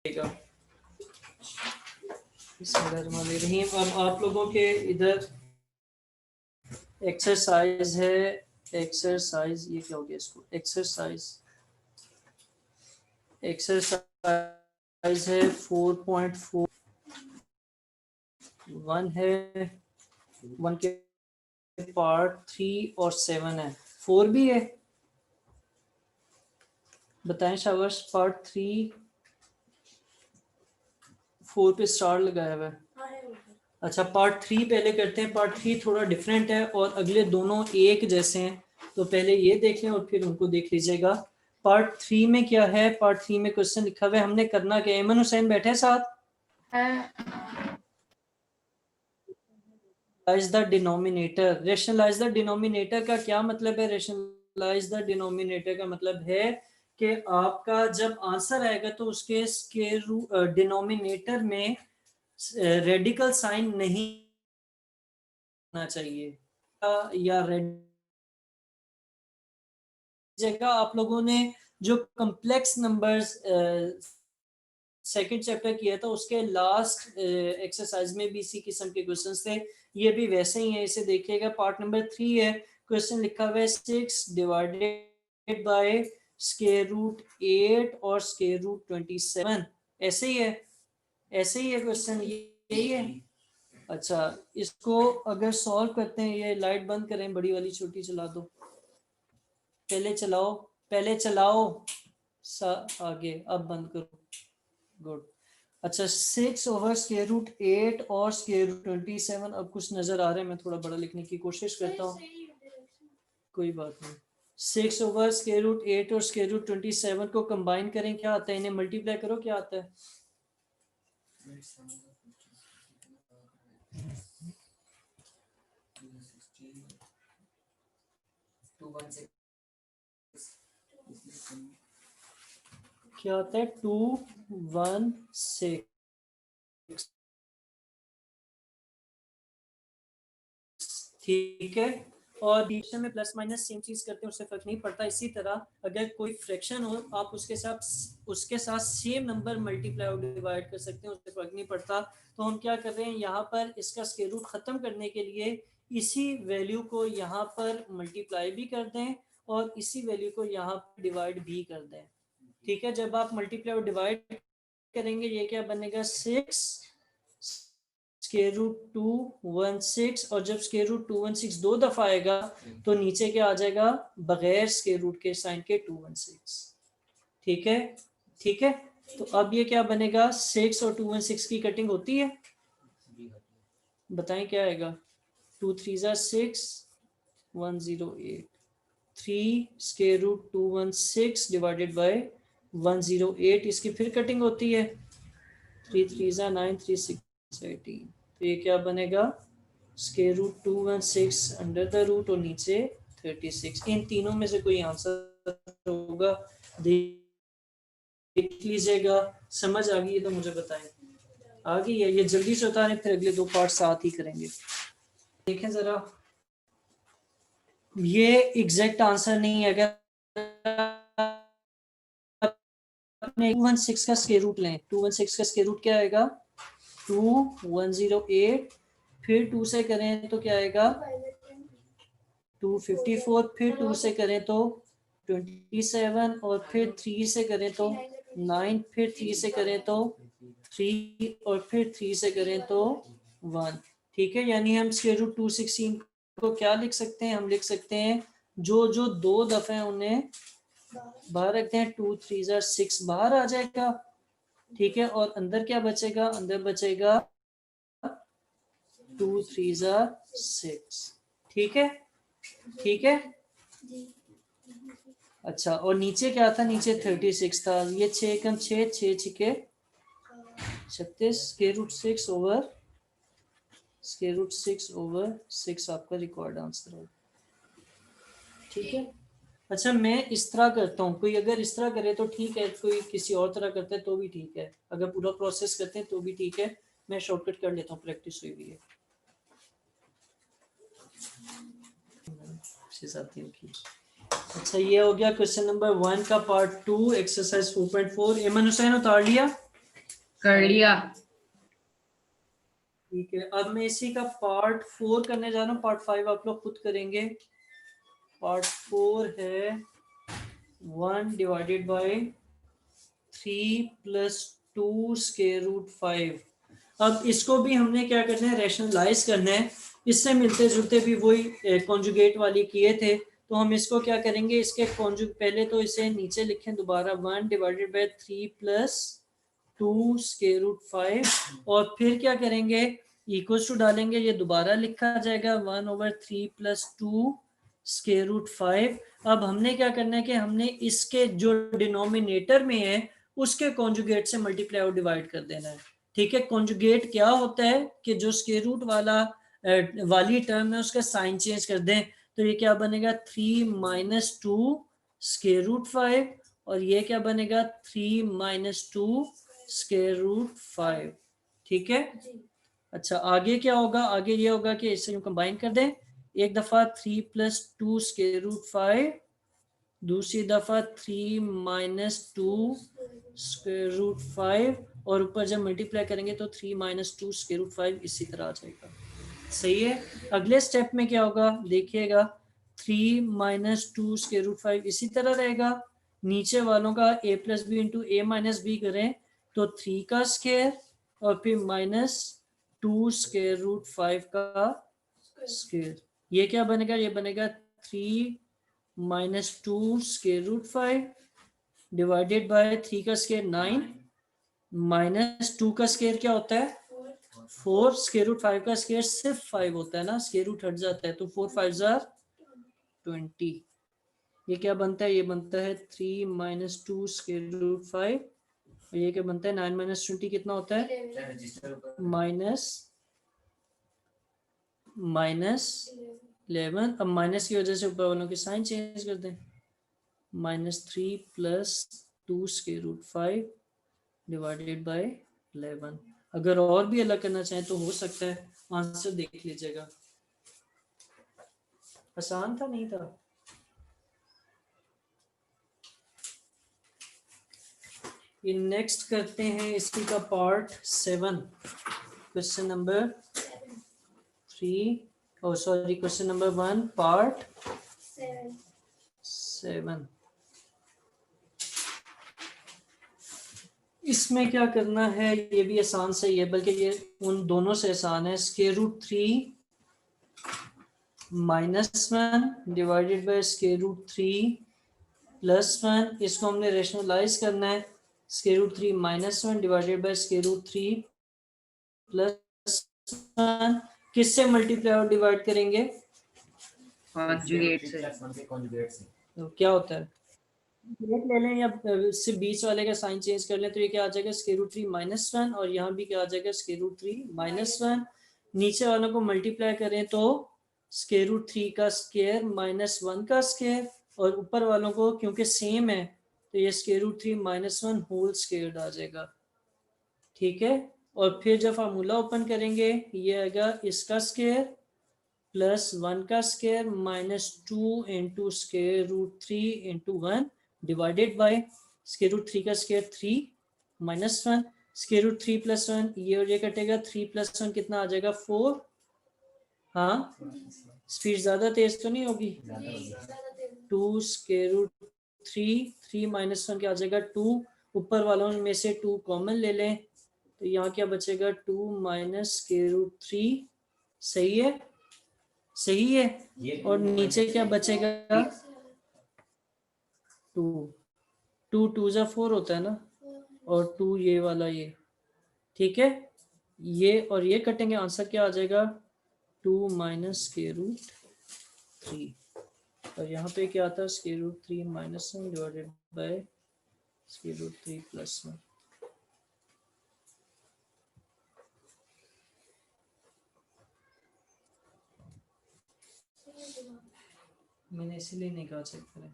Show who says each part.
Speaker 1: बिस्मिल्लाहिर्रहमानिर्रहीम। अब आप लोगों के इधर एक्सरसाइज है, एक्सरसाइज ये क्या हो गया इसको, एक्सरसाइज है 4.41 है, 1 के पार्ट 3 और 7 है, 4 भी है। बताएं शाबाश, पार्ट 3 4 पे स्टार लगाया हुआ है। अच्छा, पार्ट 3 पहले करते हैं। पार्ट 3 थोड़ा डिफरेंट है और अगले दोनों एक जैसे हैं, तो पहले ये देख लें और फिर उनको देख लीजिएगा। पार्ट 3 में क्या है, पार्ट 3 में क्वेश्चन लिखा हुआ है, हमने करना क्या है। एमन हुसैन बैठे साथ। Rationalise the denominator. Rationalise the denominator का क्या मतलब है? रैशनलाइज द डिनोमिनेटर का मतलब है कि आपका जब आंसर आएगा तो उसके स्क्वायर डिनोमिनेटर में रेडिकल साइन नहीं होना चाहिए, या रेड जगह आप लोगों ने जो कॉम्प्लेक्स नंबर्स सेकंड चैप्टर किया था उसके लास्ट एक्सरसाइज में भी इसी किस्म के क्वेश्चंस थे, ये भी वैसे ही है। इसे देखिएगा, पार्ट नंबर 3 है, क्वेश्चन लिखा हुआ है 6 डिवाइडेड बाय स्क्वायर रूट 8 और स्क्वायर रूट 27। ऐसे ही है, ऐसे ही है क्वेश्चन, यही है। अच्छा, इसको अगर सॉल्व करते हैं, ये लाइट बंद करें, बड़ी वाली छोटी चला दो, पहले चलाओ, पहले चलाओ, आगे, अब बंद करो, गुड। अच्छा, 6 ओवर स्क्वायर रूट 8 और स्क्वायर रूट 27, अब कुछ नजर आ रहा है, मैं थोड़ा बड़ा लिखने की कोशिश करता हूँ, कोई बात नहीं। 6 ओवर स्क्वायर रूट 8 और स्क्वायर रूट 27 को कंबाइन करें, क्या आता है? इन्हें मल्टीप्लाई करो, क्या आता है? क्या आता है? 216, ठीक है। और डिवीजन में प्लस माइनस सेम चीज करते हैं, उससे फर्क नहीं पड़ता। इसी तरह अगर कोई फ्रैक्शन हो, आप उसके साथ सेम नंबर मल्टीप्लाई और डिवाइड कर सकते हैं, उससे फर्क नहीं पड़ता। तो हम क्या कर रहे हैं, यहाँ पर इसका स्क्वायर रूट खत्म करने के लिए इसी वैल्यू को यहाँ पर मल्टीप्लाई भी कर दें और इसी वैल्यू को यहाँ पर डिवाइड भी कर दें, ठीक है। जब आप मल्टीप्लाई और डिवाइड करेंगे, ये क्या बनेगा? 6 स्क्वायर रूट 216, और जब स्क्वायर रूट 216 दो दफा आएगा तो नीचे क्या आ जाएगा? बगैर स्क्वायर रूट के साइन के 216, ठीक है, ठीक है। तो अब ये क्या बनेगा? 6 और 216 की कटिंग होती है, बताएं क्या आएगा? 2 3 6, 108, 3 स्क्वायर रूट 216 डिवाइडेड बाय 108, इसकी फिर कटिंग होती है, 3 3 9, 3 6 18, तो ये क्या बनेगा? Square root 216 under the root और नीचे 36। इन तीनों में से कोई आंसर होगा, देख लीजिएगा। समझ आ गई है तो मुझे बताएं। आ गई है? ये जल्दी से उतारें, फिर अगले दो पार्ट साथ ही करेंगे। देखें जरा, ये एग्जैक्ट आंसर नहीं है। अगर आपने 216 का स्क्वायर रूट लें, 216 का स्क्वायर रूट क्या आएगा? 2108, फिर 2 से करें तो क्या आएगा? 254, फिर 2 से करें तो 27, और फिर 3 से करें तो 9, फिर 3 से करें तो 3, और फिर 3 से करें तो 1, ठीक है। यानी हम स्क्वायर रूट 216 को क्या लिख सकते हैं? हम लिख सकते हैं जो जो दो दफे हैं उन्हें बाहर रखते हैं, 2 3 6 बाहर आ जाएगा, ठीक है। और अंदर क्या बचेगा? अंदर बचेगा 2 3 6, ठीक है, ठीक है। अच्छा, और नीचे क्या था? नीचे 36 था। ये 6 कम 6, 6 छिके 36, square root 6 over square root 6 over 6 आपका रिकॉर्ड आंसर है, ठीक है। अच्छा, मैं इस तरह करता हूँ, कोई अगर इस तरह करे तो ठीक है, कोई किसी और तरह करता है तो भी ठीक है, अगर पूरा प्रोसेस करते हैं तो भी ठीक है। मैं शॉर्टकट कर लेता हूँ, प्रैक्टिस हुई भी है। अच्छा, ये हो गया क्वेश्चन नंबर 1 का पार्ट 2, एक्सरसाइज 4.4। एमन हुसैन उतार लिया?
Speaker 2: कर लिया।
Speaker 1: ठीक है, अब मैं इसी का पार्ट 4 करने जा रहा हूँ, पार्ट 5 आप लोग खुद करेंगे। पार्ट 4 है 1 divided by 3 plus 2 square root 5। अब इसको भी हमने क्या करना है, रैशनलाइज करना है। इससे मिलते जुलते भी वही कॉन्जुगेट वाली किए थे, तो हम इसको क्या करेंगे, इसके कॉन्जुग पहले तो इसे नीचे लिखें दोबारा 1 divided by 3 plus 2 square root 5, और फिर क्या करेंगे, इक्वल्स टू डालेंगे, ये दोबारा लिखा जाएगा 1/3 प्लस 2 स्क्वायर रूट 5। अब हमने क्या करना है कि हमने इसके जो डिनोमिनेटर में है उसके कॉन्जुगेट से मल्टीप्लाई और डिवाइड कर देना है। ठीक है, कॉन्जुगेट क्या होता है कि जो स्क्वायर रूट वाली टर्म है उसका साइन चेंज कर दें। तो ये क्या बनेगा 3 माइनस 2 स्क्वायर रूट 5, और ये क्या बनेगा 3 माइनस 2 स्क्वायर रूट 5। ठीक है, अच्छा आगे क्या होगा, आगे ये होगा कि इसे यूं कंबाइन कर दें, एक दफा 3 प्लस 2 स्क्वायर रूट 5, दूसरी दफा 3 माइनस 2 स्क्वायर रूट 5, और ऊपर जब मल्टीप्लाई करेंगे तो 3 माइनस 2 स्क्वायर रूट 5 इसी तरह आ जाएगा। सही है, अगले स्टेप में क्या होगा देखिएगा, 3 माइनस 2 स्क्वायर रूट 5 इसी तरह रहेगा। नीचे वालों का a plus b into a minus b करें तो 3 का स्क्वायर और फिर माइनस 2 स्क्वायर रूट 5 का स्क्वायर। ये क्या बनेगा, ये बनेगा 3 minus 2 square root 5 divided by 3 का स्क्वायर 9, माइनस 2 का स्क्वायर क्या होता है 4, स्क्वायर रूट 5 का स्क्वायर सिर्फ 5 होता है ना, स्क्वायर रूट हट जाता है, तो 4 5 जार 20। ये क्या बनता है, ये बनता है 3 माइनस 2 स्क्वायर रूट 5, और ये क्या बनता है 9 माइनस 20 कितना होता है माइनस माइनस 11। अब माइनस की वजह से ऊपर वालों के साइन चेंज कर दें, -3 plus 2 square root 5 divided by 11। अगर और भी अलग करना चाहें तो हो सकता है, आंसर देख लीजिएगा। आसान था नहीं था? ये नेक्स्ट करते हैं इसी का पार्ट 7, क्वेश्चन नंबर 3, ओ सॉरी क्वेश्चन नंबर 1 पार्ट 7। इसमें क्या करना है, ये भी आसान से ही है, बल्कि ये उन दोनों से आसान है। Square root 3 -1 divided by square root 3 +1, इसको हमने रेशनलाइज करना है। Square root 3 -1 divided by square root 3 +1 किससे मल्टीप्लाई और डिवाइड करेंगे,
Speaker 2: कॉन्जुगेट से।
Speaker 1: तो क्या होता है, डायरेक्ट ले लें या सिर्फ बीच वाले का साइन चेंज कर लें, तो ये क्या आ जाएगा स्क्वायर रूट 3 -1, और यहाँ भी क्या आ जाएगा स्क्वायर रूट 3 -1। नीचे वालों को मल्टीप्लाई करें तो स्क्वायर रूट 3 का स्क्वायर -1 का स्क्वायर, और ऊपर वालों को क्योंकि सेम है तो ये स्क्वायर रूट 3 -1 होल स्क्वायर आ जाएगा। ठीक है, और फिर जब फार्मूला ओपन करेंगे ये आएगा इसका स्क्वायर +1 का square -2 into square root 3 into 1 divided by square root 3 का स्क्वायर 3 -1 स्क्वायर रूट 3 +1, ये और ये कटेगा, 3 + 1 कितना आ जाएगा 4। हाँ, स्पीड ज्यादा तेज तो नहीं होगी, 2 स्क्वायर रूट 3 -1 क्या आ जाएगा 2, ऊपर वालों में से 2 कॉमन ले लें तो यहाँ क्या बचेगा 2 माइनस स्क्वायर रूट 3। सही है, सही है, और नीचे क्या बचेगा 2, 2 2 जा 4 होता है ना, और 2 ये वाला ये। ठीक है, ये और ये कटेंगे, आंसर क्या आ जाएगा 2 माइनस स्क्वायर रूट 3, और यहाँ पे क्या आता है square root 3 -1 divided by square root 3 +1। मैंने इसीलिए नहीं कहा चेक करें।